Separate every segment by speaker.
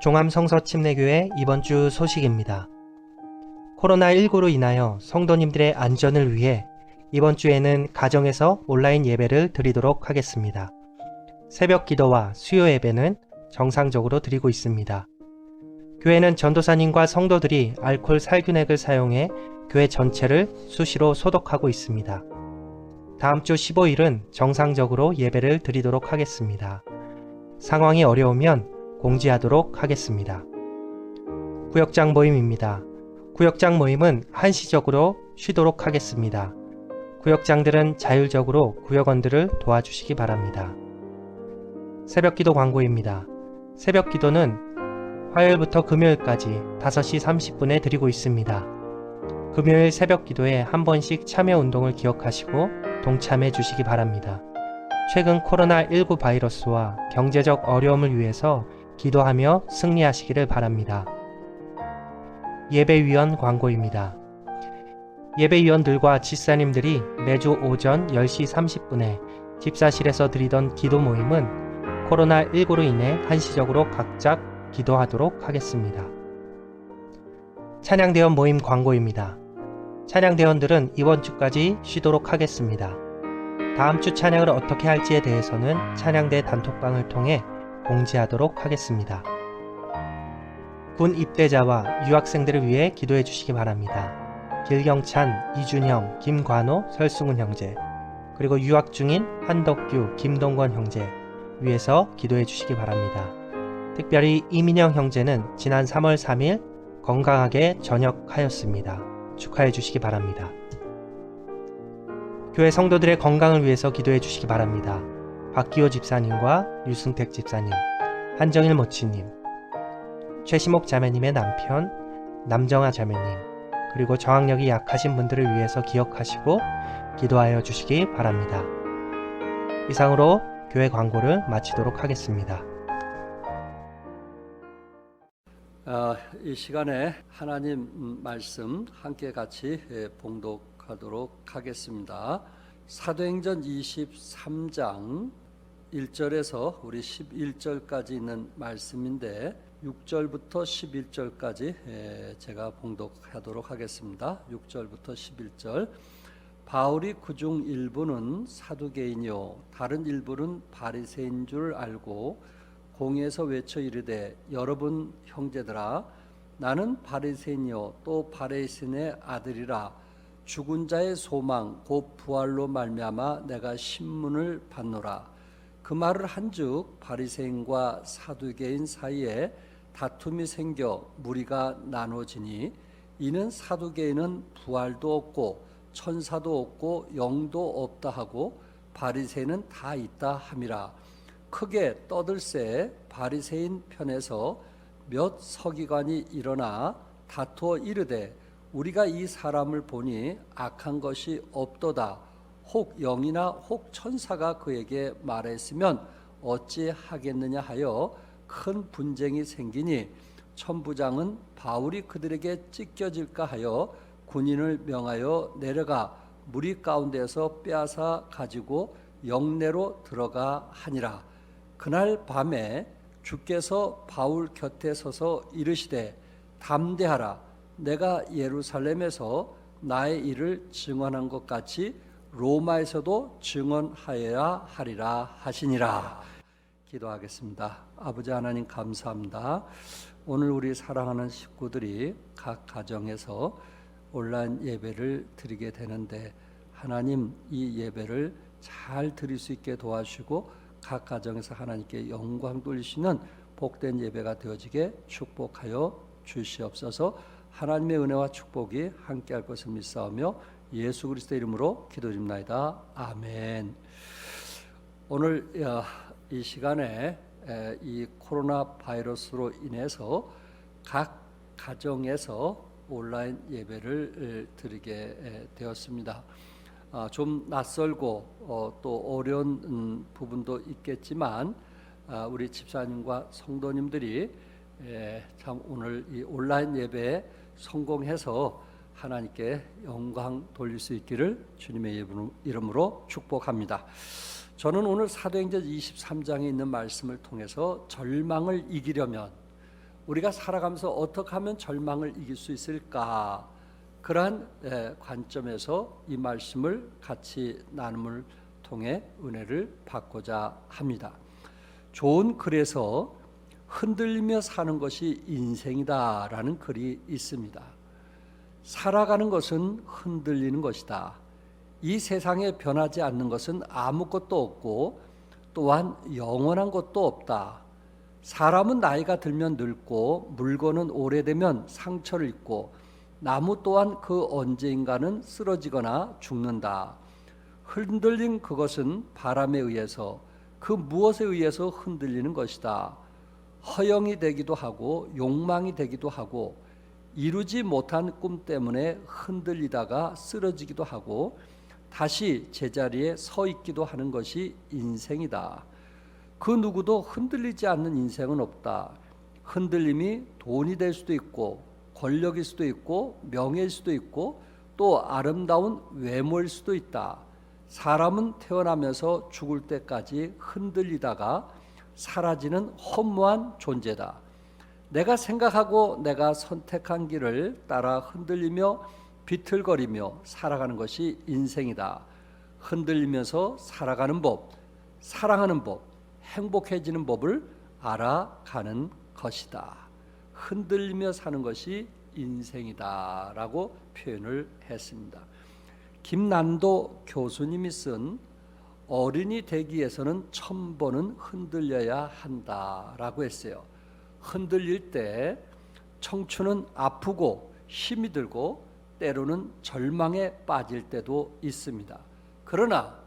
Speaker 1: 종암성서침례교회 이번 주 소식입니다. 코로나19로 인하여 성도님들의 안전을 위해 이번 주에는 가정에서 온라인 예배를 드리도록 하겠습니다. 새벽 기도와 수요 예배는 정상적으로 드리고 있습니다. 교회는 전도사님과 성도들이 알코올 살균액을 사용해 교회 전체를 수시로 소독하고 있습니다. 다음 주 15일은 정상적으로 예배를 드리도록 하겠습니다. 상황이 어려우면 공지하도록 하겠습니다. 구역장 모임입니다. 구역장 모임은 한시적으로 쉬도록 하겠습니다. 구역장들은 자율적으로 구역원들을 도와주시기 바랍니다. 새벽기도 광고입니다. 새벽기도는 화요일부터 금요일까지 5시 30분에 드리고 있습니다. 금요일 새벽기도에 한 번씩 참여운동을 기억하시고 동참해 주시기 바랍니다. 최근 코로나19 바이러스와 경제적 어려움을 위해서 기도하며 승리하시기를 바랍니다. 예배위원 광고입니다. 예배위원들과 집사님들이 매주 오전 10시 30분에 집사실에서 드리던 기도 모임은 코로나19로 인해 한시적으로 각자 기도하도록 하겠습니다. 찬양대원 모임 광고입니다. 찬양대원들은 이번 주까지 쉬도록 하겠습니다. 다음 주 찬양을 어떻게 할지에 대해서는 찬양대 단톡방을 통해 공지하도록 하겠습니다. 군 입대자와 유학생들을 위해 기도해 주시기 바랍니다. 길경찬, 이준형, 김관호, 설승훈 형제, 그리고 유학 중인 한덕규, 김동건 형제 위해서 기도해 주시기 바랍니다. 특별히 이민영 형제는 지난 3월 3일 건강하게 전역하였습니다. 축하해 주시기 바랍니다. 교회 성도들의 건강을 위해서 기도해 주시기 바랍니다. 박기호 집사님과 유승택 집사님, 한정일 모치님, 최시목 자매님의 남편, 남정아 자매님, 그리고 저항력이 약하신 분들을 위해서 기억하시고 기도하여 주시기 바랍니다. 이상으로 교회 광고를 마치도록 하겠습니다.
Speaker 2: 이 시간에 하나님 말씀 함께 같이 봉독하도록 하겠습니다. 사도행전 23장 1절에서 우리 11절까지 있는 말씀인데 6절부터 11절까지 제가 봉독하도록 하겠습니다. 6절부터 11절. 바울이 그중 일부는 사두개인이요 다른 일부는 바리새인 줄 알고 공회에서 외쳐 이르되 여러분 형제들아 나는 바리새인이요 또 바리새인의 아들이라 죽은 자의 소망 곧 부활로 말미암아 내가 신문을 받노라. 그 말을 한즉 바리새인과 사두개인 사이에 다툼이 생겨 무리가 나눠지니 이는 사두개인은 부활도 없고 천사도 없고 영도 없다 하고 바리새인은 다 있다 함이라. 크게 떠들새 바리새인 편에서 몇 서기관이 일어나 다투어 이르되 우리가 이 사람을 보니 악한 것이 없도다. 혹 영이나 혹 천사가 그에게 말했으면 어찌 하겠느냐 하여 큰 분쟁이 생기니 천부장은 바울이 그들에게 찢겨질까 하여 군인을 명하여 내려가 무리 가운데서 빼앗아 가지고 영내로 들어가 하니라. 그날 밤에 주께서 바울 곁에 서서 이르시되 담대하라. 내가 예루살렘에서 나의 일을 증언한 것 같이 로마에서도 증언하여야 하리라 하시니라. 기도하겠습니다. 아버지 하나님 감사합니다. 오늘 우리 사랑하는 식구들이 각 가정에서 온라인 예배를 드리게 되는데 하나님 이 예배를 잘 드릴 수 있게 도와주시고 각 가정에서 하나님께 영광 돌리시는 복된 예배가 되어지게 축복하여 주시옵소서. 하나님의 은혜와 축복이 함께할 것을 믿사오며 예수 그리스도 이름으로 기도드립니다. 아멘. 오늘 이 시간에 이 코로나 바이러스로 인해서 각 가정에서 온라인 예배를 드리게 되었습니다. 좀 낯설고 또 어려운 부분도 있겠지만 우리 집사님과 성도님들이 참 오늘 이 온라인 예배에 성공해서 하나님께 영광 돌릴 수 있기를 주님의 이름으로 축복합니다. 저는 오늘 사도행전 23장에 있는 말씀을 통해서 절망을 이기려면 우리가 살아가면서 어떻게 하면 절망을 이길 수 있을까? 그러한 관점에서 이 말씀을 같이 나눔을 통해 은혜를 받고자 합니다. 좋은 글에서 흔들리며 사는 것이 인생이다라는 글이 있습니다. 살아가는 것은 흔들리는 것이다. 이 세상에 변하지 않는 것은 아무것도 없고 또한 영원한 것도 없다. 사람은 나이가 들면 늙고 물건은 오래되면 상처를 입고 나무 또한 그 언제인가는 쓰러지거나 죽는다. 흔들린 그것은 바람에 의해서 그 무엇에 의해서 흔들리는 것이다. 허영이 되기도 하고 욕망이 되기도 하고 이루지 못한 꿈 때문에 흔들리다가 쓰러지기도 하고 다시 제자리에 서 있기도 하는 것이 인생이다. 그 누구도 흔들리지 않는 인생은 없다. 흔들림이 돈이 될 수도 있고 권력일 수도 있고 명예일 수도 있고 또 아름다운 외모일 수도 있다. 사람은 태어나면서 죽을 때까지 흔들리다가 사라지는 허무한 존재다. 내가 생각하고 내가 선택한 길을 따라 흔들리며 비틀거리며 살아가는 것이 인생이다. 흔들리면서 살아가는 법, 사랑하는 법, 행복해지는 법을 알아가는 것이다. 흔들리며 사는 것이 인생이다라고 표현을 했습니다. 김난도 교수님이 쓴 어른이 되기 위해서는 1000번은 흔들려야 한다라고 했어요. 흔들릴 때 청춘은 아프고 힘이 들고 때로는 절망에 빠질 때도 있습니다. 그러나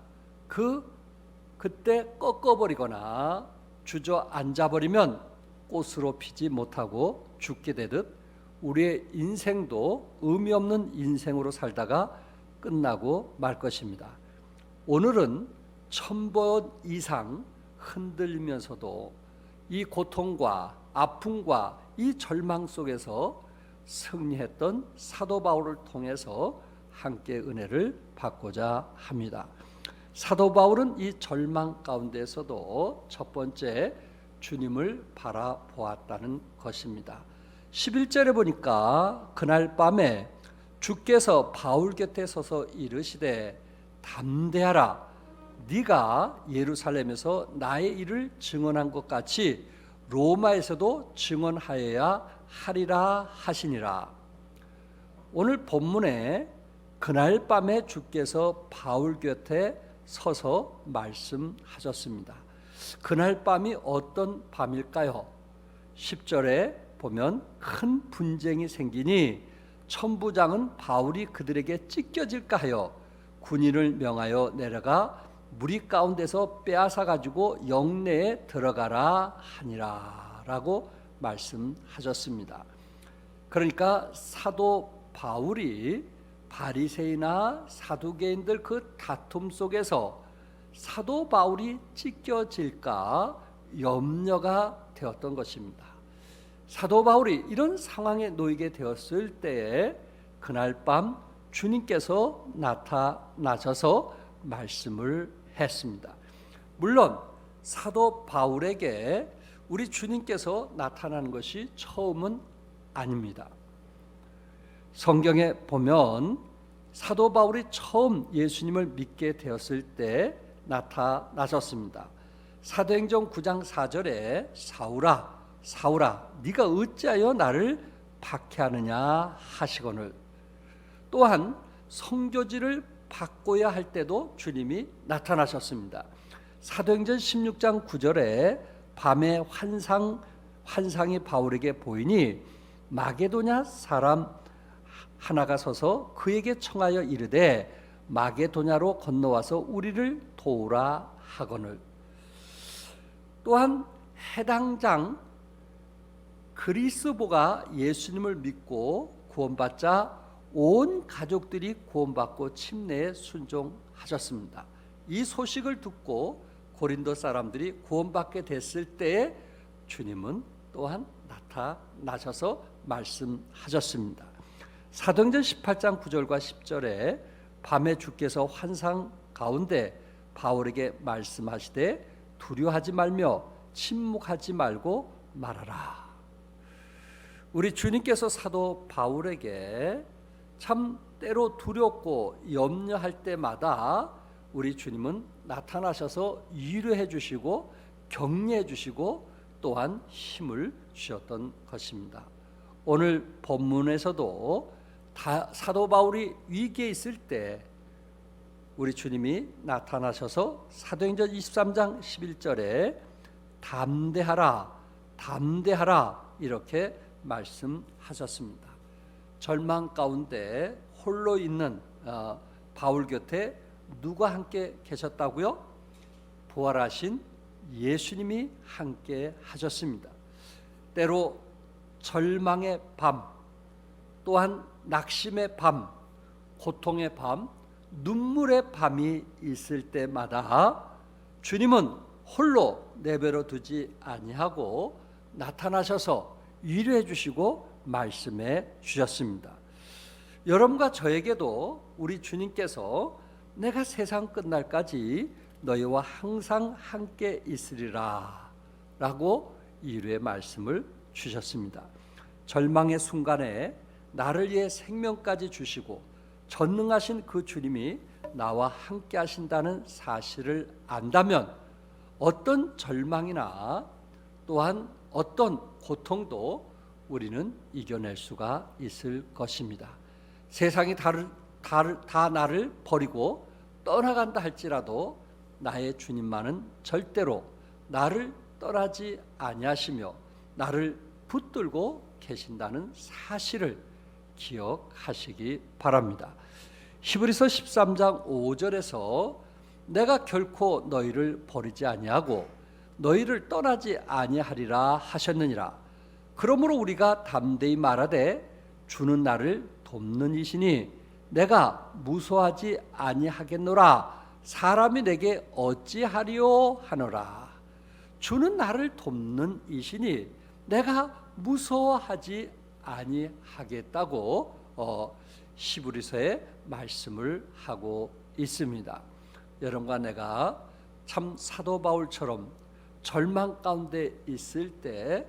Speaker 2: 그때 꺾어버리거나 주저앉아버리면 꽃으로 피지 못하고 죽게 되듯 우리의 인생도 의미 없는 인생으로 살다가 끝나고 말 것입니다. 오늘은 1000번 이상 흔들리면서도 이 고통과 아픔과 이 절망 속에서 승리했던 사도 바울을 통해서 함께 은혜를 받고자 합니다. 사도 바울은 이 절망 가운데서도 첫 번째 주님을 바라보았다는 것입니다. 11절에 보니까 그날 밤에 주께서 바울 곁에 서서 이르시되 담대하라. 네가 예루살렘에서 나의 일을 증언한 것 같이 로마에서도 증언하여야 하리라 하시니라. 오늘 본문에 그날 밤에 주께서 바울 곁에 서서 말씀하셨습니다. 그날 밤이 어떤 밤일까요? 10절에 보면 큰 분쟁이 생기니 천부장은 바울이 그들에게 찢겨질까 하여 군인을 명하여 내려가 무리 가운데서 빼앗아 가지고 영내에 들어가라 하니라 라고 말씀하셨습니다. 그러니까 사도 바울이 바리새인이나 사두개인들 그 다툼 속에서 사도 바울이 찢겨질까 염려가 되었던 것입니다. 사도 바울이 이런 상황에 놓이게 되었을 때에 그날 밤 주님께서 나타나셔서 말씀을 했습니다. 물론 사도 바울에게 우리 주님께서 나타나는 것이 처음은 아닙니다. 성경에 보면 사도 바울이 처음 예수님을 믿게 되었을 때 나타나셨습니다. 사도행전 9장 4절에 사울아 사울아 네가 어찌하여 나를 박해하느냐 하시거늘, 또한 선교지를 바꿔야 할 때도 주님이 나타나셨습니다. 사도행전 16장 9절에 밤에 환상이 바울에게 보이니 마게도냐 사람 하나가 서서 그에게 청하여 이르되 마게도냐로 건너와서 우리를 도우라 하거늘, 또한 해당 장 그리스보가 예수님을 믿고 구원받자 온 가족들이 구원받고 침례에 순종하셨습니다. 이 소식을 듣고 고린도 사람들이 구원받게 됐을 때에 주님은 또한 나타나셔서 말씀하셨습니다. 사도행전 18장 9절과 10절에 밤에 주께서 환상 가운데 바울에게 말씀하시되 두려워하지 말며 침묵하지 말고 말하라. 우리 주님께서 사도 바울에게 참 때로 두렵고 염려할 때마다 우리 주님은 나타나셔서 위로해 주시고 격려해 주시고 또한 힘을 주셨던 것입니다. 오늘 본문에서도 사도 바울이 위기에 있을 때 우리 주님이 나타나셔서 사도행전 23장 11절에 담대하라 담대하라 이렇게 말씀하셨습니다. 절망 가운데 홀로 있는 바울 곁에 누가 함께 계셨다고요? 부활하신 예수님이 함께 하셨습니다. 때로 절망의 밤, 또한 낙심의 밤, 고통의 밤, 눈물의 밤이 있을 때마다 주님은 홀로 내버려 두지 아니하고 나타나셔서 위로해 주시고 말씀해 주셨습니다. 여러분과 저에게도 우리 주님께서 내가 세상 끝날까지 너희와 항상 함께 있으리라 라고 위로의 말씀을 주셨습니다. 절망의 순간에 나를 위해 생명까지 주시고 전능하신 그 주님이 나와 함께 하신다는 사실을 안다면 어떤 절망이나 또한 어떤 고통도 우리는 이겨낼 수가 있을 것입니다. 세상이 다 나를 버리고 떠나간다 할지라도 나의 주님만은 절대로 나를 떠나지 아니하시며 나를 붙들고 계신다는 사실을 기억하시기 바랍니다. 히브리서 13장 5절에서 내가 결코 너희를 버리지 아니하고 너희를 떠나지 아니하리라 하셨느니라. 그러므로 우리가 담대히 말하되 주는 나를 돕는 이시니 내가 무서워하지 아니하겠노라. 사람이 내게 어찌하리요 하노라. 주는 나를 돕는 이시니 내가 무서워하지 아니하겠다고 히브리서에 말씀을 하고 있습니다. 여러분과 내가 참 사도 바울처럼 절망 가운데 있을 때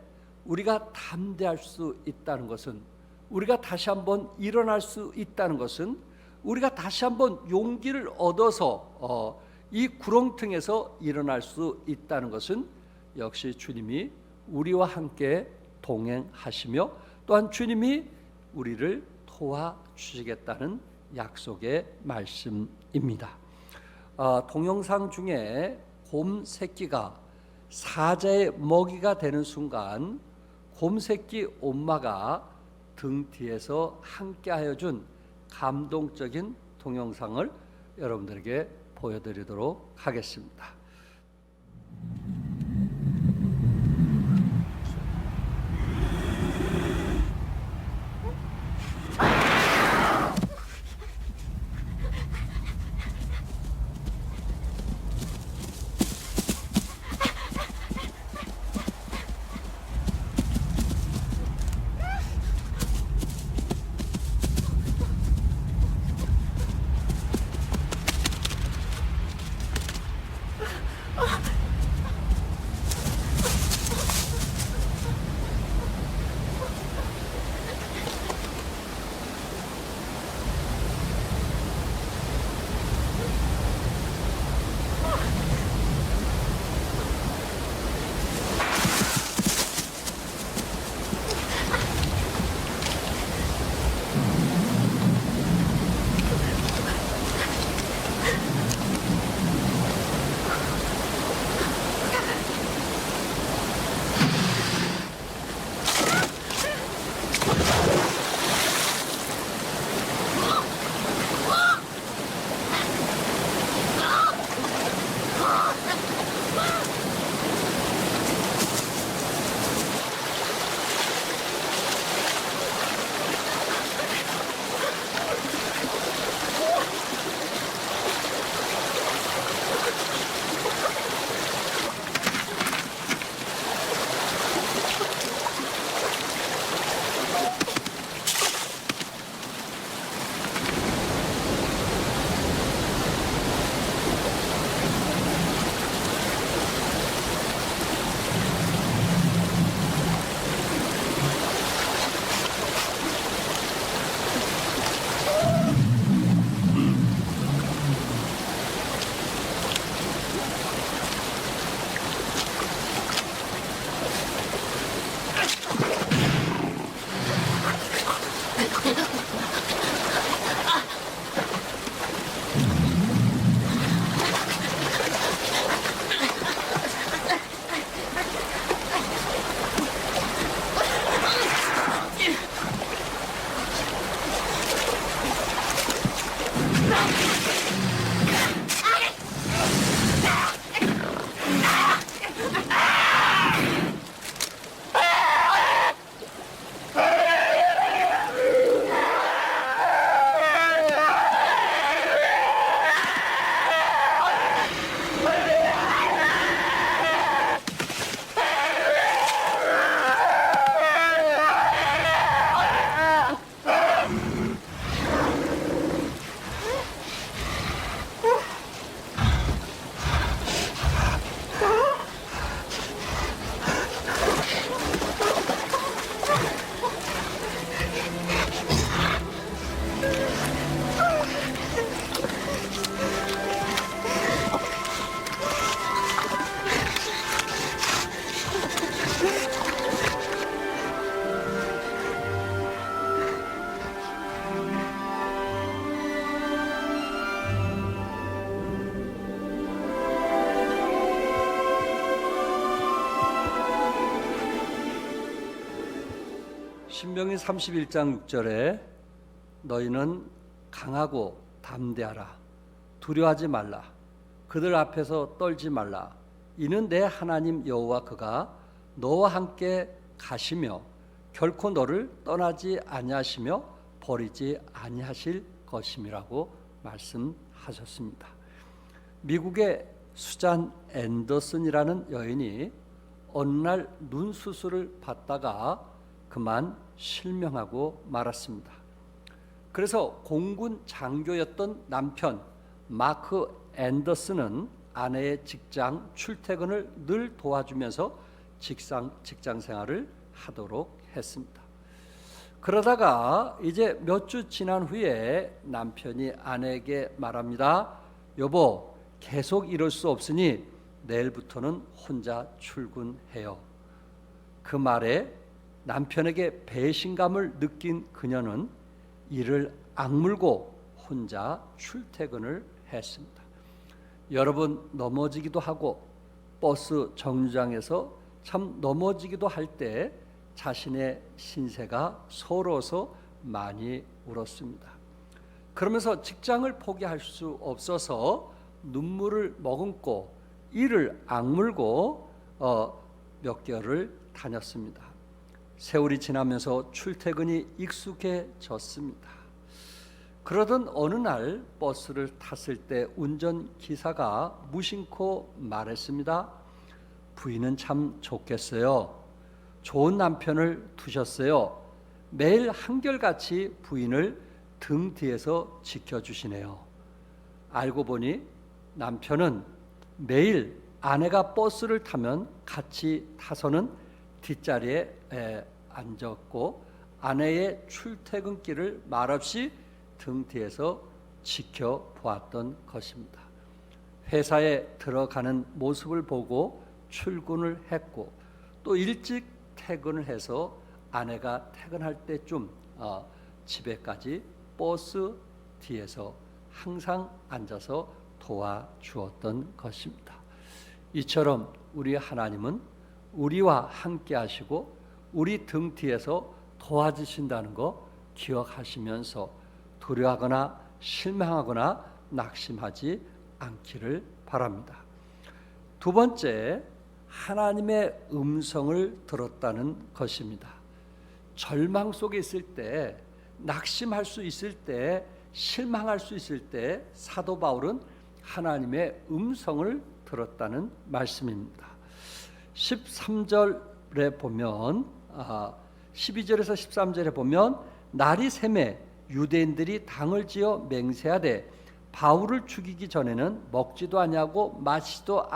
Speaker 2: 우리가 담대할 수 있다는 것은, 우리가 다시 한번 일어날 수 있다는 것은, 우리가 다시 한번 용기를 얻어서 이 구렁텅에서 일어날 수 있다는 것은 역시 주님이 우리와 함께 동행하시며 또한 주님이 우리를 도와주시겠다는 약속의 말씀입니다. 동영상 중에 곰 새끼가 사자의 먹이가 되는 순간 곰 새끼 엄마가 등 뒤에서 함께하여 준 감동적인 동영상을 여러분들에게 보여드리도록 하겠습니다. 신명기 31장 6절에 너희는 강하고 담대하라. 두려워하지 말라. 그들 앞에서 떨지 말라. 이는 내 하나님 여호와 그가 너와 함께 가시며 결코 너를 떠나지 아니하시며 버리지 아니하실 것임이라고 말씀하셨습니다. 미국의 수잔 앤더슨이라는 여인이 어느 날 눈 수술을 받다가 그만 실명하고 말았습니다. 그래서 공군 장교였던 남편 마크 앤더슨은 아내의 직장 출퇴근을 늘 도와주면서 직장 생활을 하도록 했습니다. 그러다가 이제 몇 주 지난 후에 남편이 아내에게 말합니다. 여보, 계속 이럴 수 없으니 내일부터는 혼자 출근해요. 그 말에 남편에게 배신감을 느낀 그녀는 이를 악물고 혼자 출퇴근을 했습니다. 여러분, 넘어지기도 하고 버스 정류장에서 참 넘어지기도 할 때 자신의 신세가 서러워서 많이 울었습니다. 그러면서 직장을 포기할 수 없어서 눈물을 머금고 이를 악물고 몇 개월을 다녔습니다. 세월이 지나면서 출퇴근이 익숙해졌습니다. 그러던 어느 날 버스를 탔을 때 운전기사가 무심코 말했습니다. 부인은 참 좋겠어요. 좋은 남편을 두셨어요. 매일 한결같이 부인을 등 뒤에서 지켜주시네요. 알고 보니 남편은 매일 아내가 버스를 타면 같이 타서는 뒷자리에 앉았고 아내의 출퇴근길을 말없이 등 뒤에서 지켜보았던 것입니다. 회사에 들어가는 모습을 보고 출근을 했고 또 일찍 퇴근을 해서 아내가 퇴근할 때쯤 집에까지 버스 뒤에서 항상 앉아서 도와주었던 것입니다. 이처럼 우리 하나님은 우리와 함께 하시고 우리 등 뒤에서 도와주신다는 거 기억하시면서 두려워하거나 실망하거나 낙심하지 않기를 바랍니다. 두 번째, 하나님의 음성을 들었다는 것입니다. 절망 속에 있을 때, 낙심할 수 있을 때, 실망할 수 있을 때 사도 바울은 하나님의 음성을 들었다는 말씀입니다. 13절에 보면 12절에서 13절에 보면 날이 새매 유대인들이 당을 지어 맹세하되 바울을 죽이기 전에는 먹지도 아니하고 마시지도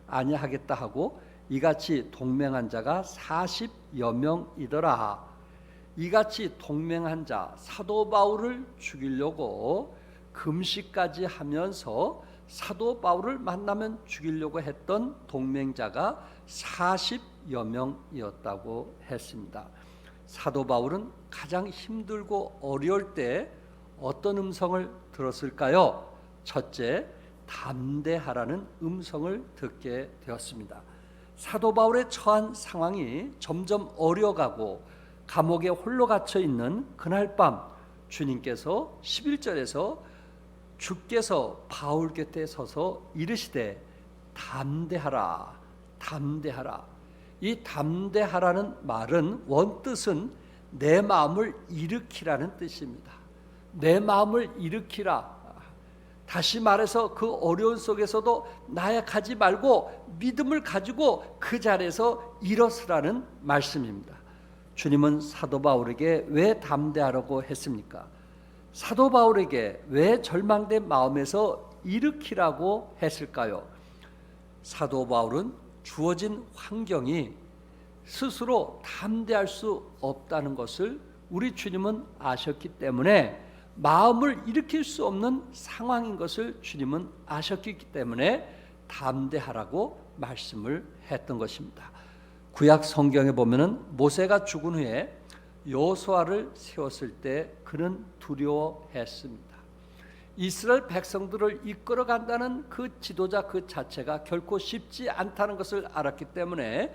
Speaker 2: 아니하겠다 하고 이같이 동맹한 자가 40여 명이더라. 이같이 동맹한 자 사도 바울을 죽이려고 금식까지 하면서 사도 바울을 만나면 죽이려고 했던 동맹자가 40여 명이었다고 했습니다. 사도 바울은 가장 힘들고 어려울 때 어떤 음성을 들었을까요? 첫째, 담대하라는 음성을 듣게 되었습니다. 사도 바울의 처한 상황이 점점 어려가고 감옥에 홀로 갇혀 있는 그날 밤, 주님께서 11절에서 주께서 바울 곁에 서서 이르시되 담대하라, 담대하라. 이 담대하라는 말은 원뜻은 내 마음을 일으키라는 뜻입니다. 내 마음을 일으키라. 다시 말해서 그 어려운 속에서도 나약하지 말고 믿음을 가지고 그 자리에서 일어서라는 말씀입니다. 주님은 사도 바울에게 왜 담대하라고 했습니까? 사도 바울에게 왜 절망된 마음에서 일으키라고 했을까요? 사도 바울은 주어진 환경이 스스로 담대할 수 없다는 것을 우리 주님은 아셨기 때문에, 마음을 일으킬 수 없는 상황인 것을 주님은 아셨기 때문에 담대하라고 말씀을 했던 것입니다. 구약 성경에 보면은 모세가 죽은 후에 여호수아를 세웠을 때 그는 두려워했습니다. 이스라엘 백성들을 이끌어 간다는 그 지도자 그 자체가 결코 쉽지 않다는 것을 알았기 때문에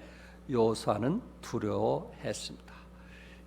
Speaker 2: 여호수아는 두려워했습니다.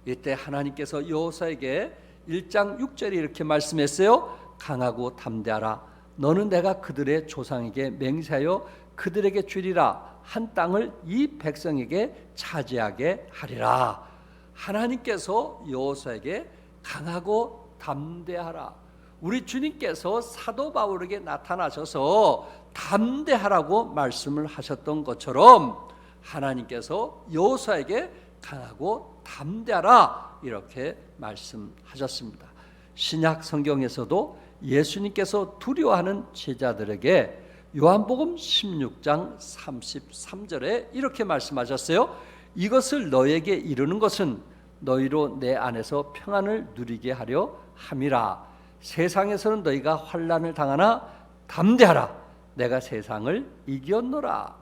Speaker 2: 이때 하나님께서 여호수아에게 1장 6절에 이렇게 말씀했어요. 강하고 담대하라. 너는 내가 그들의 조상에게 맹세하여 그들에게 주리라 한 땅을 이 백성에게 차지하게 하리라. 하나님께서 여호수아에게 강하고 담대하라. 우리 주님께서 사도 바울에게 나타나셔서 담대하라고 말씀을 하셨던 것처럼 하나님께서 여호수아에게 강하고 담대하라 이렇게 말씀하셨습니다. 신약 성경에서도 예수님께서 두려워하는 제자들에게 요한복음 16장 33절에 이렇게 말씀하셨어요. 이것을 너에게 이루는 것은 너희로 내 안에서 평안을 누리게 하려 함이라. 세상에서는 너희가 환난을 당하나 담대하라. 내가 세상을 이겼노라.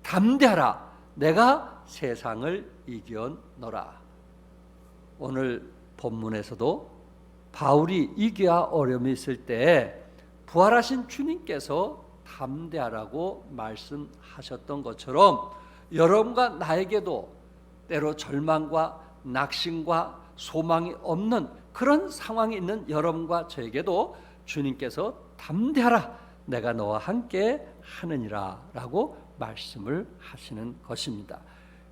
Speaker 2: 담대하라. 내가 세상을 이겼노라. 오늘 본문에서도 바울이 이겨야 어려움이 있을 때 부활하신 주님께서 담대하라고 말씀하셨던 것처럼 여러분과 나에게도 때로 절망과 낙심과 소망이 없는 그런 상황이 있는 여러분과 저에게도 주님께서 담대하라, 내가 너와 함께 하느니라 라고 말씀을 하시는 것입니다.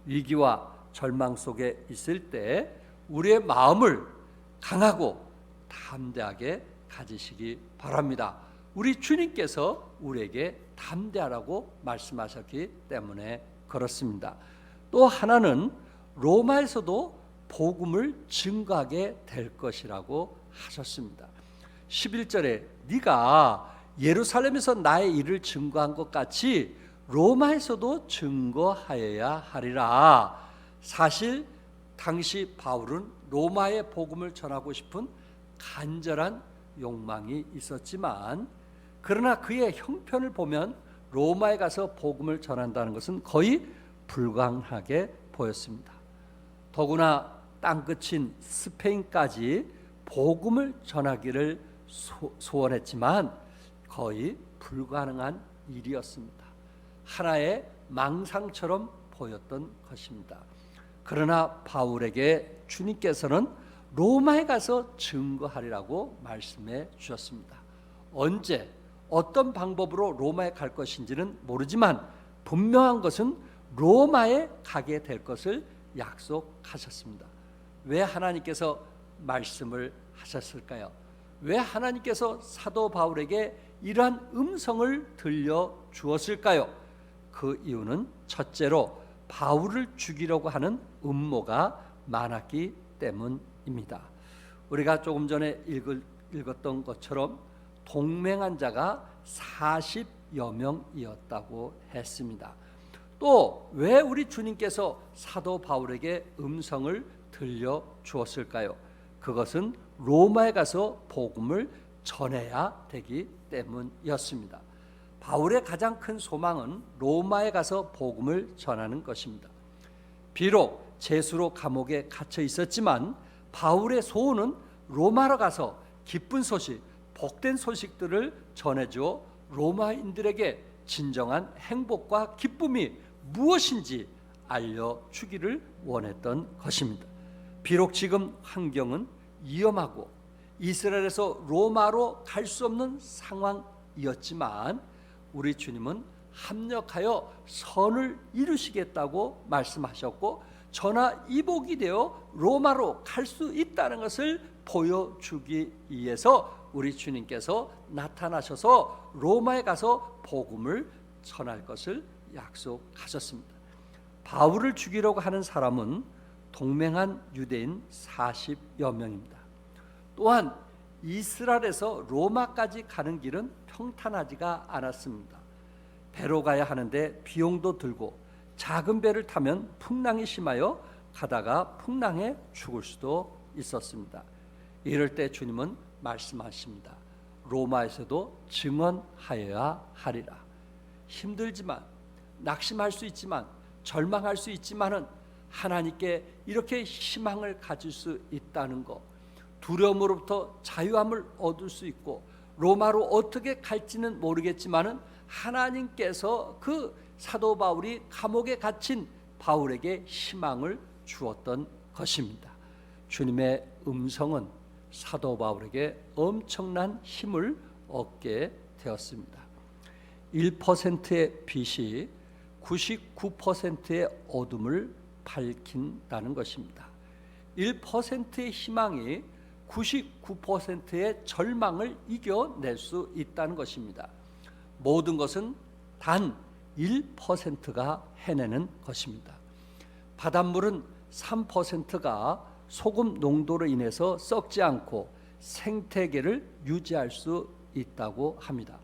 Speaker 2: 위기와 절망 속에 있을 때 우리의 마음을 강하고 담대하게 가지시기 바랍니다. 우리 주님께서 우리에게 담대하라고 말씀하셨기 때문에 그렇습니다. 또 하나는 로마에서도 복음을 증거하게 될 것이라고 하셨습니다. 11절에 네가 예루살렘에서 나의 일을 증거한 것 같이 로마에서도 증거하여야 하리라. 사실 당시 바울은 로마의 복음을 전하고 싶은 간절한 욕망이 있었지만, 그러나 그의 형편을 보면 로마에 가서 복음을 전한다는 것은 거의 불가능하게 보였습니다. 더구나 땅끝인 스페인까지 복음을 전하기를 소원했지만 거의 불가능한 일이었습니다. 하나의 망상처럼 보였던 것입니다. 그러나 바울에게 주님께서는 로마에 가서 증거하리라고 말씀해 주셨습니다. 언제 어떤 방법으로 로마에 갈 것인지는 모르지만 분명한 것은 로마에 가게 될 것을 약속하셨습니다. 왜 하나님께서 말씀을 하셨을까요? 왜 하나님께서 사도 바울에게 이러한 음성을 들려 주었을까요? 그 이유는 첫째로 바울을 죽이려고 하는 음모가 많았기 때문입니다. 우리가 조금 전에 읽었던 것처럼 동맹한 자가 40여 명이었다고 했습니다. 또 왜 우리 주님께서 사도 바울에게 음성을 들려 주었을까요? 그것은 로마에 가서 복음을 전해야 되기 때문이었습니다. 바울의 가장 큰 소망은 로마에 가서 복음을 전하는 것입니다. 비록 제수로 감옥에 갇혀 있었지만 바울의 소원은 로마로 가서 기쁜 소식, 복된 소식들을 전해주어 로마인들에게 진정한 행복과 기쁨이 무엇인지 알려주기를 원했던 것입니다. 비록 지금 환경은 위험하고 이스라엘에서 로마로 갈 수 없는 상황이었지만 우리 주님은 합력하여 선을 이루시겠다고 말씀하셨고 전하 이복이 되어 로마로 갈 수 있다는 것을 보여주기 위해서 우리 주님께서 나타나셔서 로마에 가서 복음을 전할 것을 약속하셨습니다. 바울을 죽이려고 하는 사람은 동맹한 유대인 40여 명입니다. 또한 이스라엘에서 로마까지 가는 길은 평탄하지가 않았습니다. 배로 가야 하는데 비용도 들고 작은 배를 타면 풍랑이 심하여 가다가 풍랑에 죽을 수도 있었습니다. 이럴 때 주님은 말씀하십니다. 로마에서도 증언하여야 하리라. 힘들지만 낙심할 수 있지만 절망할 수 있지만은 하나님께 이렇게 희망을 가질 수 있다는 것, 두려움으로부터 자유함을 얻을 수 있고 로마로 어떻게 갈지는 모르겠지만은 하나님께서 그 사도 바울이 감옥에 갇힌 바울에게 희망을 주었던 것입니다. 주님의 음성은 사도 바울에게 엄청난 힘을 얻게 되었습니다. 1%의 빛이 99%의 어둠을 밝힌다는 것입니다. 1%의 희망이 99%의 절망을 이겨낼 수 있다는 것입니다. 모든 것은 단 1%가 해내는 것입니다. 바닷물은 3%가 소금 농도로 인해서 썩지 않고 생태계를 유지할 수 있다고 합니다.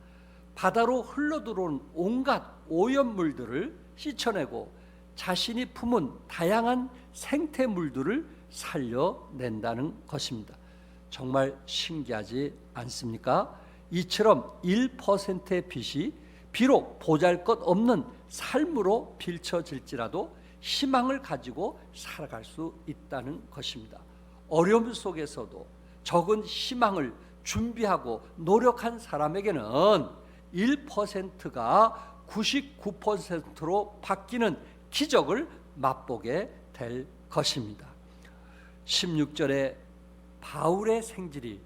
Speaker 2: 바다로 흘러들어온 온갖 오염물들을 씻어내고 자신이 품은 다양한 생태물들을 살려낸다는 것입니다. 정말 신기하지 않습니까? 이처럼 1%의 빛이 비록 보잘것없는 삶으로 비춰질지라도 희망을 가지고 살아갈 수 있다는 것입니다. 어려움 속에서도 적은 희망을 준비하고 노력한 사람에게는 1%가 99%로 바뀌는 기적을 맛보게 될 것입니다. 16절에 바울의 생질이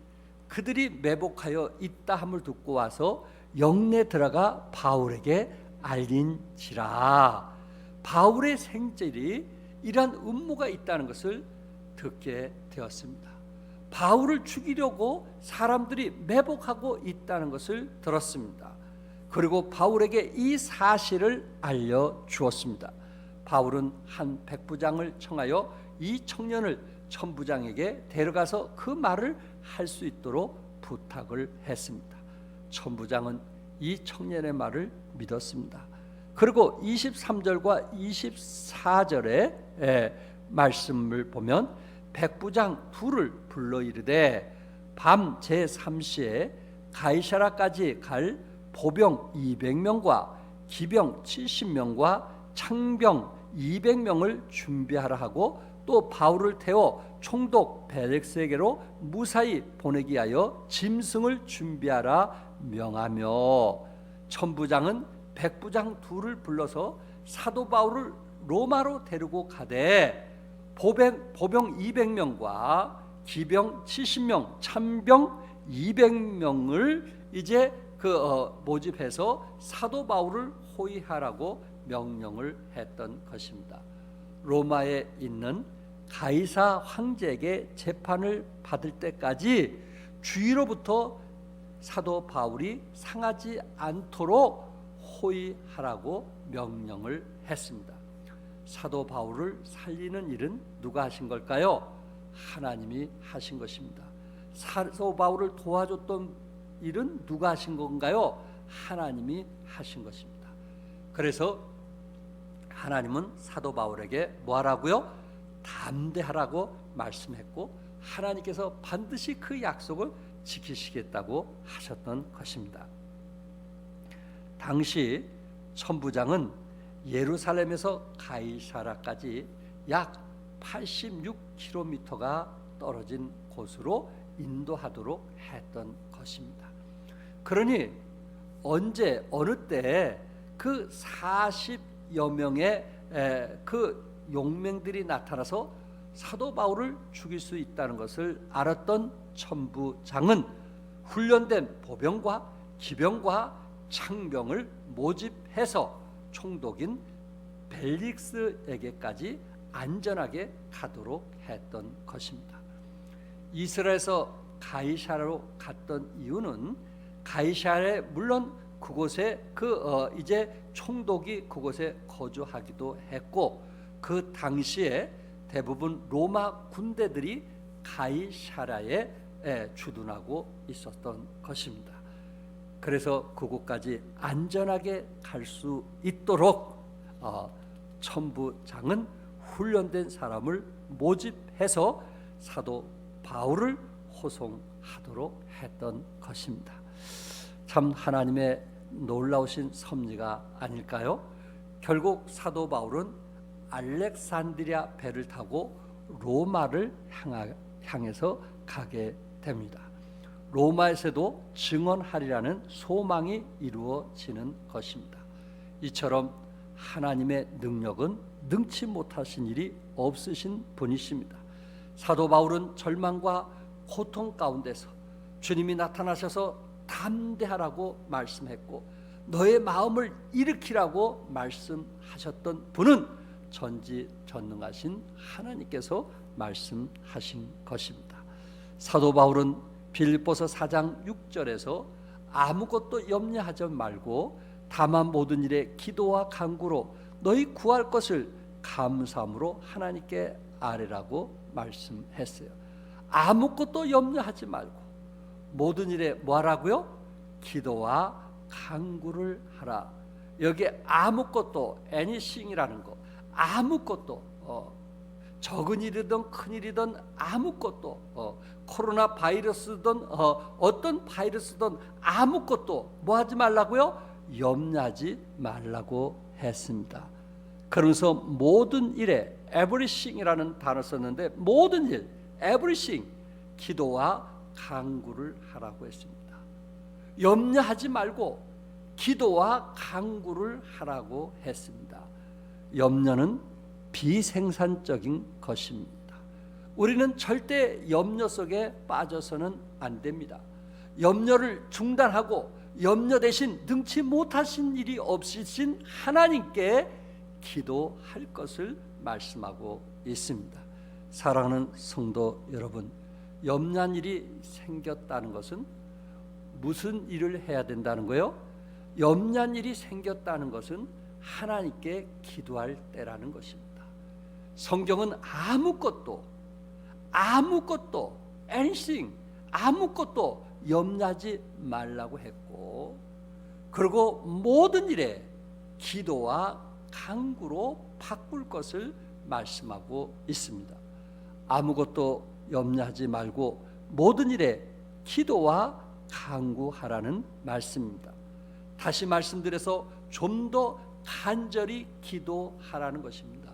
Speaker 2: 그들이 매복하여 있다 함을 듣고 와서 영내 들어가 바울에게 알린지라. 바울의 생질이 이러한 음모가 있다는 것을 듣게 되었습니다. 바울을 죽이려고 사람들이 매복하고 있다는 것을 들었습니다. 그리고 바울에게 이 사실을 알려주었습니다. 바울은 한 백부장을 청하여 이 청년을 천부장에게 데려가서 그 말을 할 수 있도록 부탁을 했습니다. 천부장은 이 청년의 말을 믿었습니다. 그리고 23절과 24절의 말씀을 보면 백부장 둘을 불러 이르되 밤 제3시에 가이사라까지 갈 보병 200명과 기병 70명과 창병 200명을 준비하라 하고 또 바울을 태워 총독 벨릭스에게로 무사히 보내기 위하여 짐승을 준비하라 명하며 천부장은 백부장 둘을 불러서 사도 바울을 로마로 데리고 가되 보병 200명과 기병 70명, 참병 200명을 이제 모집해서 사도 바울을 호위하라고 명령을 했던 것입니다. 로마에 있는 가이사 황제에게 재판을 받을 때까지 주위로부터 사도 바울이 상하지 않도록 호위하라고 명령을 했습니다. 사도 바울을 살리는 일은 누가 하신 걸까요? 하나님이 하신 것입니다. 사도 바울을 도와줬던 일은 누가 하신 건가요? 하나님이 하신 것입니다. 그래서 하나님은 사도 바울에게 뭐 하라고요? 담대하라고 말씀했고 하나님께서 반드시 그 약속을 지키시겠다고 하셨던 것입니다. 당시 천부장은 예루살렘에서 가이사라까지 약 86km가 떨어진 곳으로 인도하도록 했던 것입니다. 그러니 언제 어느 때 그 40여 명의 그 용맹들이 나타나서 사도 바울을 죽일 수 있다는 것을 알았던 천부장은 훈련된 보병과 기병과 창병을 모집해서 총독인 벨릭스에게까지 안전하게 가도록 했던 것입니다. 이스라엘에서 가이사라로 갔던 이유는 가이사라에 물론 그곳에 이제 총독이 그곳에 거주하기도 했고 그 당시에 대부분 로마 군대들이 가이사라에 주둔하고 있었던 것입니다. 그래서 그곳까지 안전하게 갈 수 있도록 천부장은 훈련된 사람을 모집해서 사도 바울을 호송하도록 했던 것입니다. 참 하나님의 놀라우신 섭리가 아닐까요? 결국 사도 바울은 알렉산드리아 배를 타고 로마를 향해서 가게 됩니다. 로마에서도 증언하리라는 소망이 이루어지는 것입니다. 이처럼 하나님의 능력은 능치 못하신 일이 없으신 분이십니다. 사도 바울은 절망과 고통 가운데서 주님이 나타나셔서 담대하라고 말씀했고 너의 마음을 일으키라고 말씀하셨던 분은 전지전능하신 하나님께서 말씀하신 것입니다. 사도 바울은 빌립보서 4장 6절에서 아무것도 염려하지 말고 다만 모든 일에 기도와 간구로 너희 구할 것을 감사함으로 하나님께 아뢰라고 말씀했어요. 아무것도 염려하지 말고 모든 일에 뭐 하라고요? 기도와 간구를 하라. 여기 아무것도 anything이라는 거, 아무것도 적은 일이든 큰 일이든 아무것도 코로나 바이러스든 어떤 바이러스든 아무것도 뭐 하지 말라고요? 염려하지 말라고 했습니다. 그러면서 모든 일에 everything이라는 단어 썼는데 모든 일 everything 기도와 간구를 하라고 했습니다. 염려하지 말고 기도와 간구를 하라고 했습니다. 염려는 비생산적인 것입니다. 우리는 절대 염려 속에 빠져서는 안 됩니다. 염려를 중단하고 염려 대신 능치 못하신 일이 없으신 하나님께 기도할 것을 말씀하고 있습니다. 사랑하는 성도 여러분, 염려한 일이 생겼다는 것은 무슨 일을 해야 된다는 거예요? 염려한 일이 생겼다는 것은 하나님께 기도할 때라는 것입니다. 성경은 아무것도 anything 아무것도 염려하지 말라고 했고 그리고 모든 일에 기도와 간구로 바꿀 것을 말씀하고 있습니다. 아무것도 염려하지 말고 모든 일에 기도와 간구하라는 말씀입니다. 다시 말씀드려서 좀 더 간절히 기도하라는 것입니다.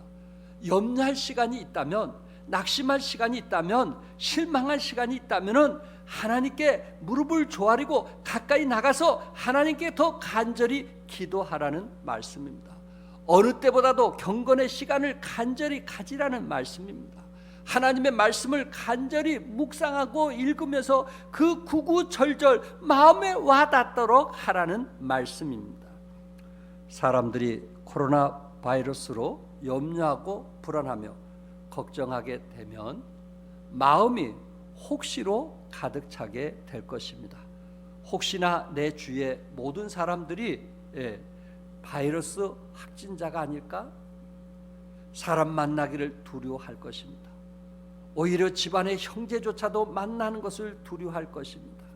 Speaker 2: 염려할 시간이 있다면, 낙심할 시간이 있다면, 실망할 시간이 있다면 하나님께 무릎을 조아리고 가까이 나가서 하나님께 더 간절히 기도하라는 말씀입니다. 어느 때보다도 경건의 시간을 간절히 가지라는 말씀입니다. 하나님의 말씀을 간절히 묵상하고 읽으면서 그 구구절절 마음에 와닿도록 하라는 말씀입니다. 사람들이 코로나 바이러스로 염려하고 불안하며 걱정하게 되면 마음이 혹시로 가득 차게 될 것입니다. 혹시나 내 주위의 모든 사람들이 바이러스 확진자가 아닐까? 사람 만나기를 두려워할 것입니다. 오히려 집안의 형제조차도 만나는 것을 두려워할 것입니다.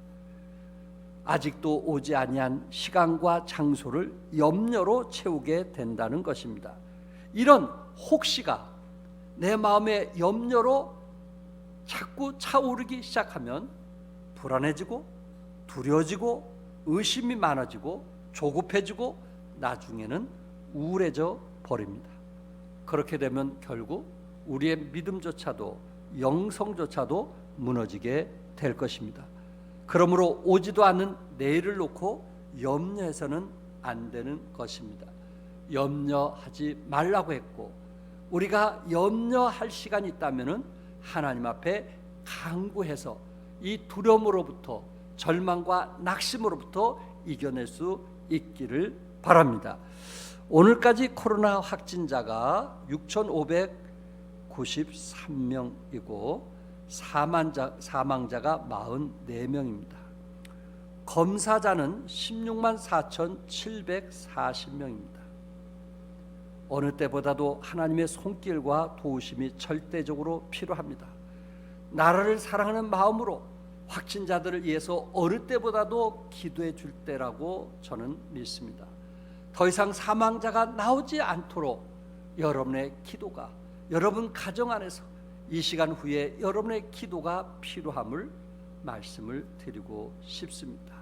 Speaker 2: 아직도 오지 아니한 시간과 장소를 염려로 채우게 된다는 것입니다. 이런 혹시가 내 마음의 염려로 자꾸 차오르기 시작하면 불안해지고 두려워지고 의심이 많아지고 조급해지고 나중에는 우울해져 버립니다. 그렇게 되면 결국 우리의 믿음조차도 영성조차도 무너지게 될 것입니다. 그러므로 오지도 않는 내일을 놓고 염려해서는 안 되는 것입니다. 염려하지 말라고 했고, 우리가 염려할 시간이 있다면은 하나님 앞에 간구해서 이 두려움으로부터, 절망과 낙심으로부터 이겨낼 수 있기를 바랍니다. 오늘까지 코로나 확진자가 6,593명이고 사망자가 44명입니다. 검사자는 16만 4,740명입니다. 어느 때보다도 하나님의 손길과 도우심이 절대적으로 필요합니다. 나라를 사랑하는 마음으로 확진자들을 위해서 어느 때보다도 기도해 줄 때라고 저는 믿습니다. 더 이상 사망자가 나오지 않도록 여러분의 기도가, 여러분 가정 안에서 이 시간 후에 여러분의 기도가 필요함을 말씀을 드리고 싶습니다.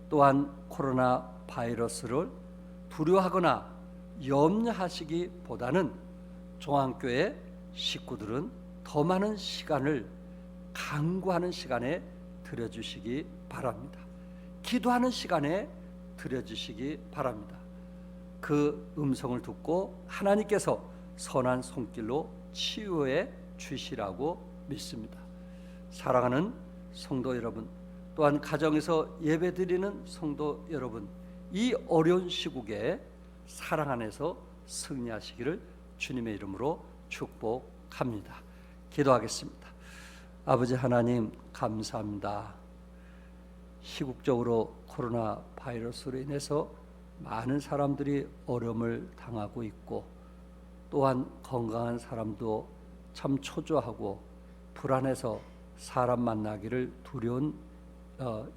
Speaker 2: 또한 코로나 바이러스를 두려워하거나 염려하시기보다는 종안교회 식구들은 더 많은 시간을 간구하는 시간에 들여주시기 바랍니다. 기도하는 시간에 들여주시기 바랍니다. 그 음성을 듣고 하나님께서 선한 손길로 치유해 주시라고 믿습니다. 사랑하는 성도 여러분, 또한 가정에서 예배드리는 성도 여러분, 이 어려운 시국에 사랑 안에서 승리하시기를 주님의 이름으로 축복합니다. 기도하겠습니다. 아버지 하나님, 감사합니다. 시국적으로 코로나 바이러스로 인해서 많은 사람들이 어려움을 당하고 있고, 또한 건강한 사람도 참 초조하고 불안해서 사람 만나기를 두려운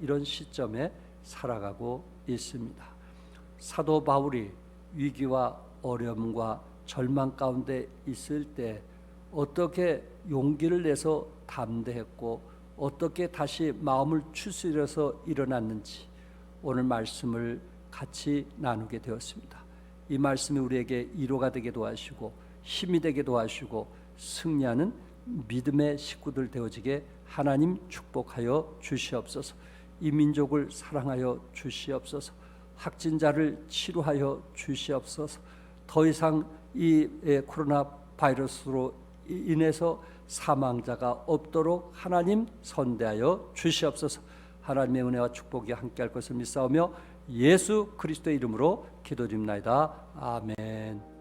Speaker 2: 이런 시점에 살아가고 있습니다. 사도 바울이 위기와 어려움과 절망 가운데 있을 때 어떻게 용기를 내서 담대했고 어떻게 다시 마음을 추스려서 일어났는지 오늘 말씀을 같이 나누게 되었습니다. 이 말씀이 우리에게 위로가 되게 도와주시고 힘이 되게 도와주시고 승리하는 믿음의 식구들 되어지게 하나님 축복하여 주시옵소서. 이 민족을 사랑하여 주시옵소서. 확진자를 치료하여 주시옵소서. 더 이상 이 코로나 바이러스로 인해서 사망자가 없도록 하나님 선대하여 주시옵소서. 하나님의 은혜와 축복이 함께할 것을 믿사오며 예수 그리스도의 이름으로 기도드립니다. 아멘.